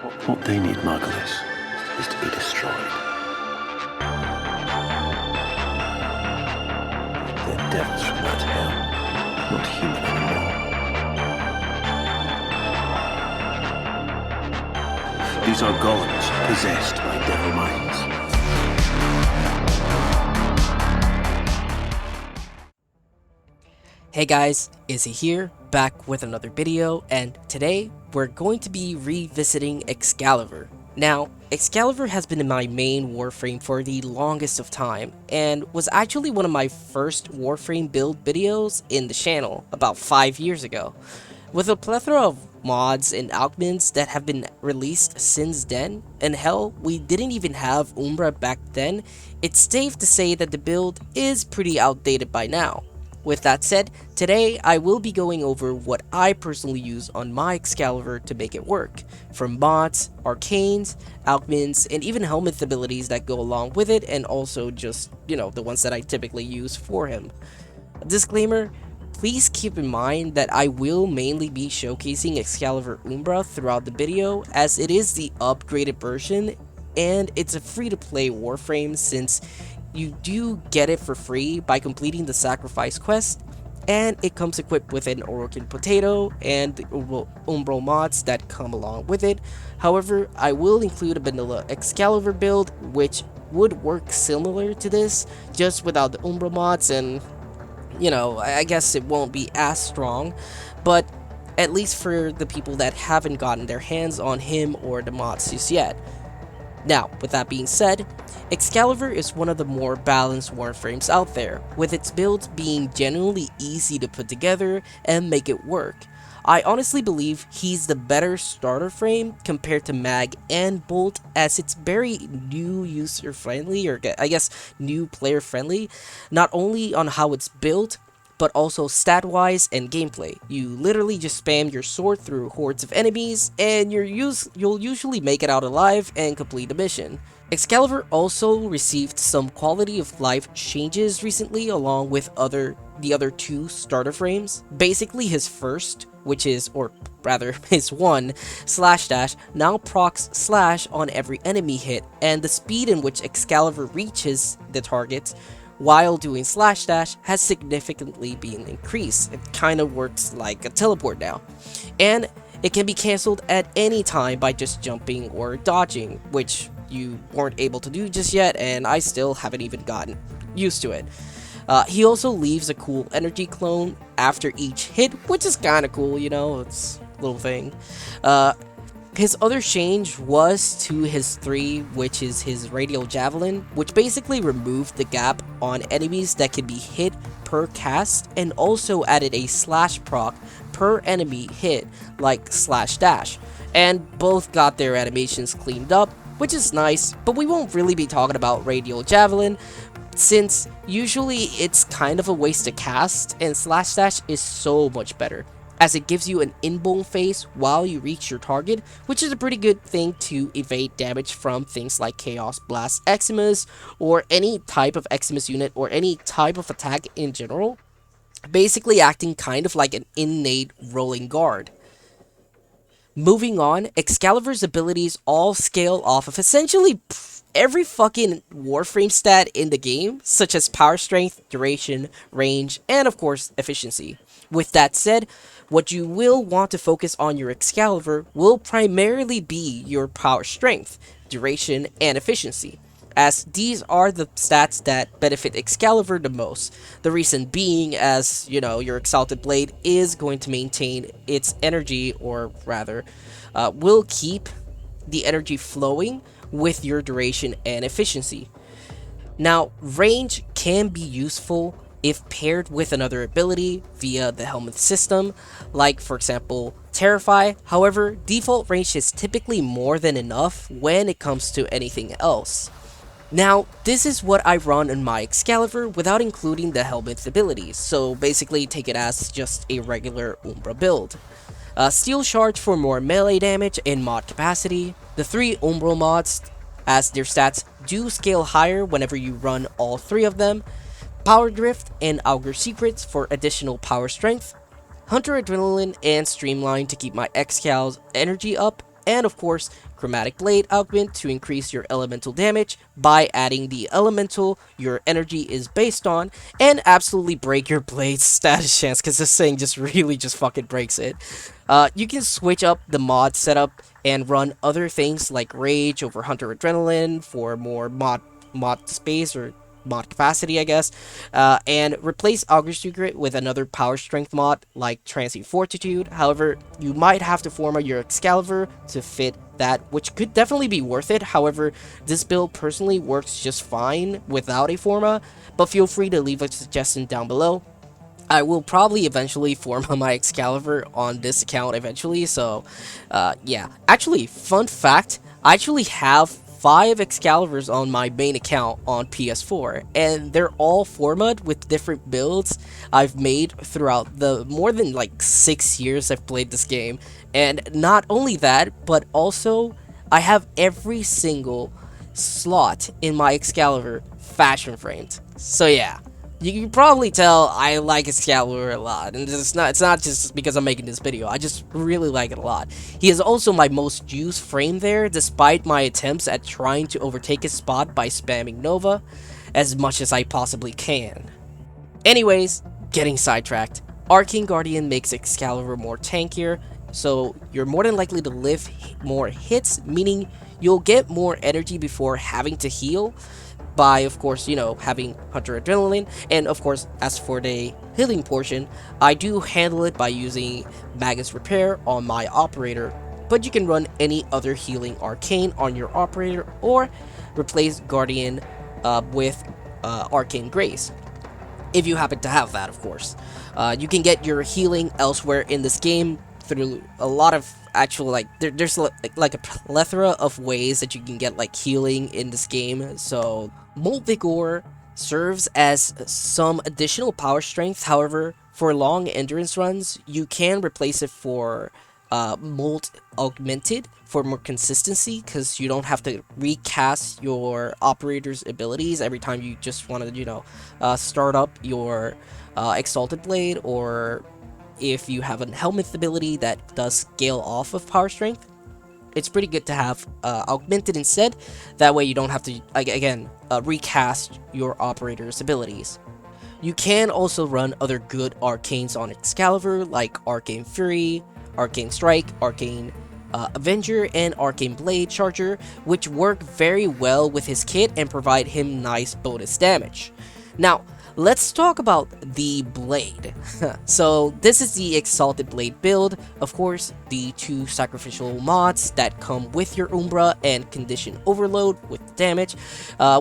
What they need, Margulis, is to be destroyed. They're devils from that hell, not human anymore. These are golems possessed by devil minds. Hey guys, Izzy here, back with another video, and today we're going to be revisiting Excalibur. Now, Excalibur has been in my main Warframe for the longest of time, and was actually one of my first Warframe build videos in the channel about 5 years ago. With a plethora of mods and augments that have been released since then, and hell, we didn't even have Umbra back then, it's safe to say that the build is pretty outdated by now. With that said, today I will be going over what I personally use on my Excalibur to make it work, from mods, arcanes, augments, and even Helminth abilities that go along with it, and also just, the ones that I typically use for him. Disclaimer, please keep in mind that I will mainly be showcasing Excalibur Umbra throughout the video, as it is the upgraded version, and it's a free-to-play Warframe since you do get it for free by completing the sacrifice quest, and it comes equipped with an Orokin potato and the Umbra mods that come along with it. However, I will include a vanilla Excalibur build which would work similar to this, just without the Umbra mods, and I guess it won't be as strong, but at least for the people that haven't gotten their hands on him or the mods just yet. Now, with that being said, Excalibur is one of the more balanced Warframes out there, with its builds being genuinely easy to put together and make it work. I honestly believe he's the better starter frame compared to Mag and Bolt, as it's very new user friendly, or I guess new player friendly, not only on how it's built, but also stat-wise and gameplay. You literally just spam your sword through hordes of enemies, and you'll usually make it out alive and complete the mission. Excalibur also received some quality of life changes recently, along with the other two starter frames. Basically his first, which is, or rather his one, slash dash, now procs slash on every enemy hit, and the speed in which Excalibur reaches the target while doing slash dash has significantly been increased. It kind of works like a teleport now. And it can be cancelled at any time by just jumping or dodging, which you weren't able to do just yet, and I still haven't even gotten used to it. He also leaves a cool energy clone after each hit, which is kind of cool, it's a little thing. His other change was to his 3, which is his Radial Javelin, which basically removed the gap on enemies that can be hit per cast, and also added a slash proc per enemy hit, like slash dash. And both got their animations cleaned up, which is nice, but we won't really be talking about Radial Javelin, since usually it's kind of a waste to cast, and slash dash is so much better, as it gives you an in-bone phase while you reach your target, which is a pretty good thing to evade damage from things like Chaos Blast Eximus, or any type of Eximus unit, or any type of attack in general, basically acting kind of like an innate rolling guard. Moving on, Excalibur's abilities all scale off of essentially every fucking Warframe stat in the game, such as power strength, duration, range, and of course, efficiency. With that said, what you will want to focus on your Excalibur will primarily be your power strength, duration, and efficiency, as these are the stats that benefit Excalibur the most. The reason being, as your Exalted blade is going to maintain its energy, or rather, will keep the energy flowing with your duration and efficiency. Now, range can be useful if paired with another ability via the Helminth system, like for example Terrify. However, default range is typically more than enough when it comes to anything else. Now, this is what I run in my Excalibur without including the Helminth abilities, so basically take it as just a regular Umbra build. Steel Shards for more melee damage and mod capacity, the 3 Umbra mods, as their stats do scale higher whenever you run all 3 of them, Power Drift and Augur Secrets for additional power strength, Hunter Adrenaline and Streamline to keep my Excal's energy up, and of course Chromatic Blade augment to increase your elemental damage by adding the elemental your energy is based on, and absolutely break your blade's status chance because this thing just really just fucking breaks it. You can switch up the mod setup and run other things like Rage over Hunter Adrenaline for more mod space or mod capacity, I guess, and replace Augur Secret with another power strength mod like Transient Fortitude. However, you might have to format your Excalibur to fit that, which could definitely be worth it. However, this build personally works just fine without a forma, but feel free to leave a suggestion down below. I will probably eventually format my Excalibur on this account eventually, so yeah. Actually, fun fact, I actually have 5 Excaliburs on my main account on PS4, and they're all formatted with different builds I've made throughout the more than like 6 years I've played this game. And not only that, but also I have every single slot in my Excalibur fashion framed. So yeah. You can probably tell I like Excalibur a lot, and it's not just because I'm making this video, I just really like it a lot. He is also my most used frame there, despite my attempts at trying to overtake his spot by spamming Nova as much as I possibly can. Anyways, getting sidetracked, Arcane Guardian makes Excalibur more tankier, so you're more than likely to live more hits, meaning you'll get more energy before having to heal, by, of course, you know, having Hunter Adrenaline. And of course, as for the healing portion, I do handle it by using Magus Repair on my operator, but you can run any other healing arcane on your operator, or replace Guardian with Arcane Grace, if you happen to have that, of course. You can get your healing elsewhere in this game through a lot of actual, like, there's like a plethora of ways that you can get like healing in this game. So Molt Vigor serves as some additional power strength. However, for long endurance runs, you can replace it for Molt Augmented for more consistency, because you don't have to recast your operator's abilities every time you just want to, you know, start up your Exalted Blade, or if you have a Helminth ability that does scale off of power strength. It's pretty good to have augmented instead. That way you don't have to, again, recast your operator's abilities. You can also run other good arcanes on Excalibur, like Arcane Fury, Arcane Strike, Arcane Avenger, and Arcane Blade Charger, which work very well with his kit and provide him nice bonus damage. Now, let's talk about the blade. So this is the Exalted Blade build. Of course, the 2 sacrificial mods that come with your Umbra and Condition Overload with damage,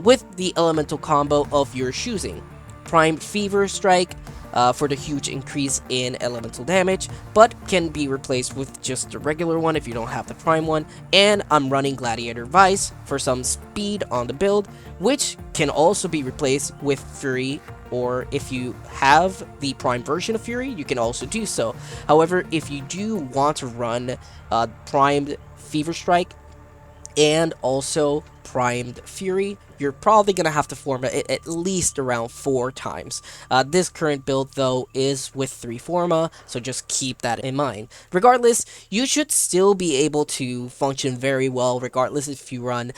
with the elemental combo of your choosing. Primed Fever Strike for the huge increase in elemental damage, but can be replaced with just the regular one if you don't have the prime one. And I'm running Gladiator Vice for some speed on the build, which can also be replaced with Fury, or if you have the prime version of Fury, you can also do so. However, if you do want to run primed Fever Strike and also primed Fury, you're probably going to have to format it at least around 4 times. This current build, though, is with 3 forma, so just keep that in mind. Regardless, you should still be able to function very well, regardless if you run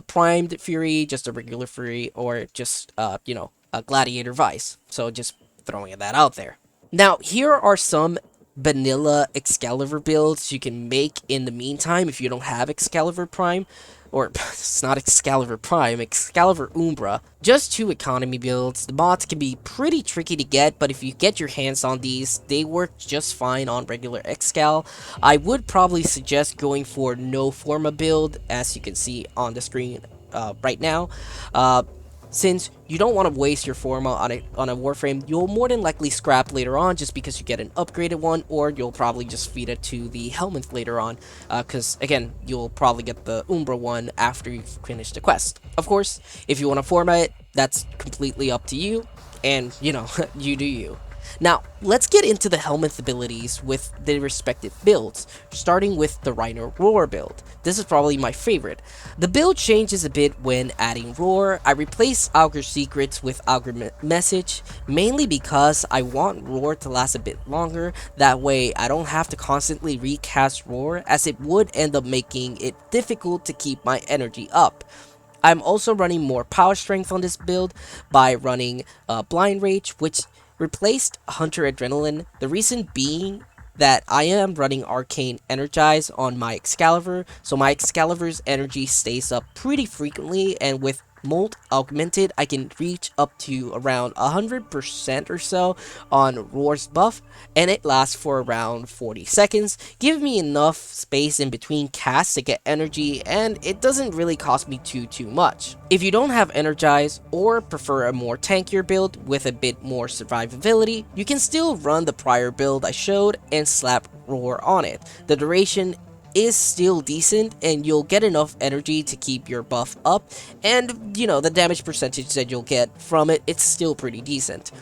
primed Fury, just a regular Fury, or just, you know, a Gladiator Vice. So just throwing that out there. Now, here are some vanilla Excalibur builds you can make in the meantime if you don't have Excalibur Prime. Or, it's not Excalibur Prime, Excalibur Umbra. Just 2 economy builds. The mods can be pretty tricky to get, but if you get your hands on these, they work just fine on regular Excal. I would probably suggest going for no forma build, as you can see on the screen right now. Since you don't want to waste your forma on a Warframe, you'll more than likely scrap later on just because you get an upgraded one, or you'll probably just feed it to the Helminth later on, because again, you'll probably get the Umbra one after you've finished the quest. Of course, if you want to format it, that's completely up to you, and you know, you do you. Now, let's get into the Helminth abilities with the respective builds, starting with the Rhino Roar build. This is probably my favorite. The build changes a bit when adding Roar. I replace Augur Secrets with Augur Message, mainly because I want Roar to last a bit longer. That way, I don't have to constantly recast Roar, as it would end up making it difficult to keep my energy up. I'm also running more power strength on this build by running Blind Rage, which replaced Hunter Adrenaline. The reason being that I am running Arcane Energize on my Excalibur, so my Excalibur's energy stays up pretty frequently, and with Molt Augmented, I can reach up to around 100% or so on Roar's buff, and it lasts for around 40 seconds, giving me enough space in between casts to get energy, and it doesn't really cost me too much. If you don't have Energize, or prefer a more tankier build with a bit more survivability, you can still run the prior build I showed and slap Roar on it. The duration is still decent, and you'll get enough energy to keep your buff up, and you know, the damage percentage that you'll get from it, it's still pretty decent.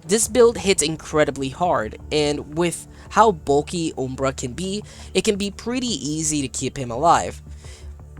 This build hits incredibly hard, and with how bulky Umbra can be, it can be pretty easy to keep him alive.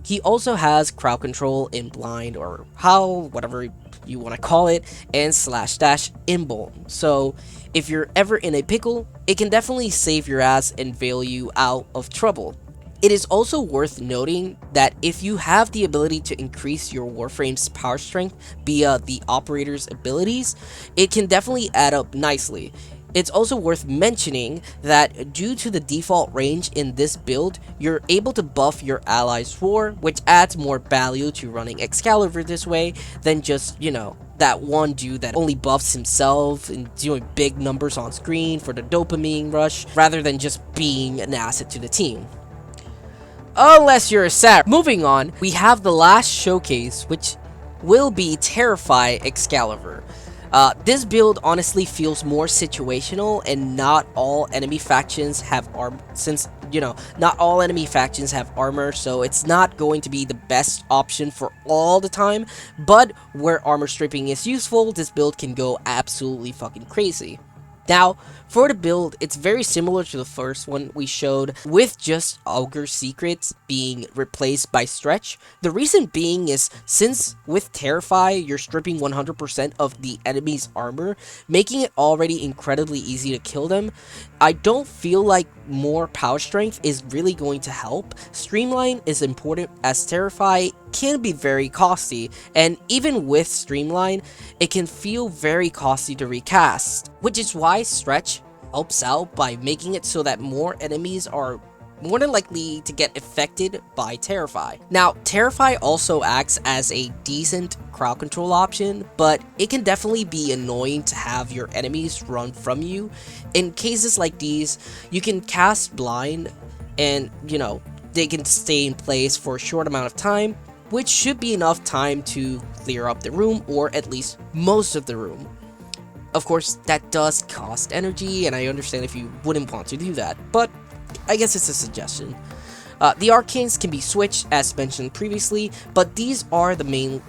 He also has crowd control in blind, or whatever you want to call it, and slash dash in bolt. So if you're ever in a pickle, it can definitely save your ass and bail you out of trouble. It is also worth noting that if you have the ability to increase your Warframe's power strength via the operator's abilities, it can definitely add up nicely. It's also worth mentioning that due to the default range in this build, you're able to buff your allies' Roar, which adds more value to running Excalibur this way than just, you know, that one dude that only buffs himself and doing big numbers on screen for the dopamine rush, rather than just being an asset to the team. Unless you're a sap. Moving on, we have the last showcase, which will be Terrify Excalibur. This build honestly feels more situational, and not all enemy factions have armor, since, you know, not all enemy factions have armor, so it's not going to be the best option for all the time, but where armor stripping is useful, this build can go absolutely fucking crazy. Now, for the build, it's very similar to the first one we showed, with just Augur Secrets being replaced by Stretch. The reason being is, since with Terrify, you're stripping 100% of the enemy's armor, making it already incredibly easy to kill them, I don't feel like more power strength is really going to help. Streamline is important, as Terrify can be very costly, and even with Streamline, it can feel very costly to recast, which is why Stretch helps out by making it so that more enemies are more than likely to get affected by Terrify. Now, Terrify also acts as a decent crowd control option, but it can definitely be annoying to have your enemies run from you. In cases like these, you can cast Blind, and, you know, they can stay in place for a short amount of time, which should be enough time to clear up the room, or at least most of the room. Of course, that does cost energy, and I understand if you wouldn't want to do that, but I guess it's a suggestion. The Arcanes can be switched, as mentioned previously, but these are the main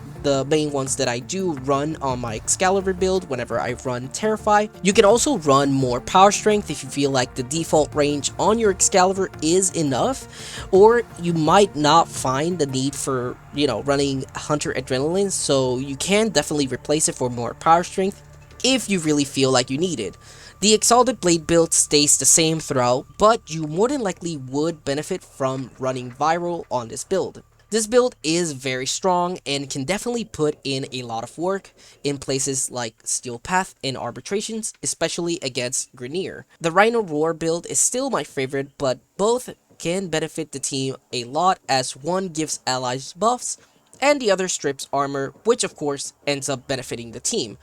ones that I do run on my Excalibur build whenever I run Terrify. You can also run more power strength if you feel like the default range on your Excalibur is enough, or you might not find the need for, you know, running Hunter Adrenaline, so you can definitely replace it for more power strength if you really feel like you need it. The Exalted Blade build stays the same throughout, but you more than likely would benefit from running Viral on this build. This build is very strong and can definitely put in a lot of work in places like Steel Path and Arbitrations, especially against Grineer. The Rhino Roar build is still my favorite, but both can benefit the team a lot, as one gives allies buffs and the other strips armor, which of course ends up benefiting the team.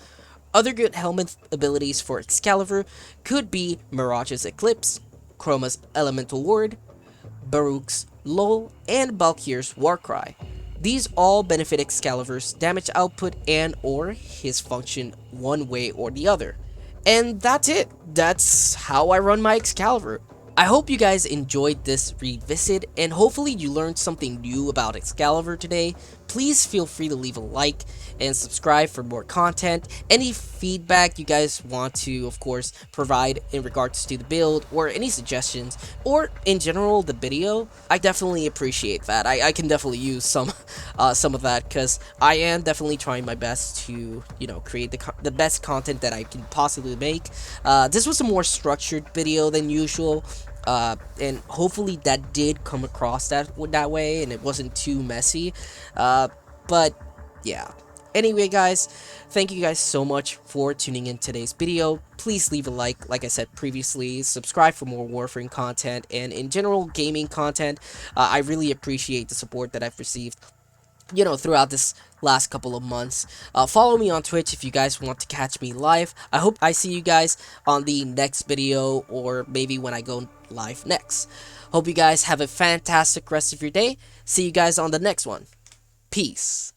Other good Helminth abilities for Excalibur could be Mirage's Eclipse, Chroma's Elemental Ward, Baruch's Lull, and Balkir's Warcry. These all benefit Excalibur's damage output and or his function one way or the other. And that's it. That's how I run my Excalibur. I hope you guys enjoyed this revisit, and hopefully you learned something new about Excalibur today. Please feel free to leave a like and subscribe for more content. Any feedback you guys want to, of course, provide in regards to the build, or any suggestions, or in general the video, I definitely appreciate that. I can definitely use some of that, because I am definitely trying my best to, you know, create the best content that I can possibly make. This was a more structured video than usual, and hopefully that did come across that way, and it wasn't too messy. But yeah. Anyway, guys, thank you guys so much for tuning in today's video. Please leave a like I said previously, subscribe for more Warframe content, and in general gaming content. I really appreciate the support that I've received, you know, throughout this last couple of months. Follow me on Twitch if you guys want to catch me live. I hope I see you guys on the next video, or maybe when I go live next. Hope you guys have a fantastic rest of your day. See you guys on the next one. Peace.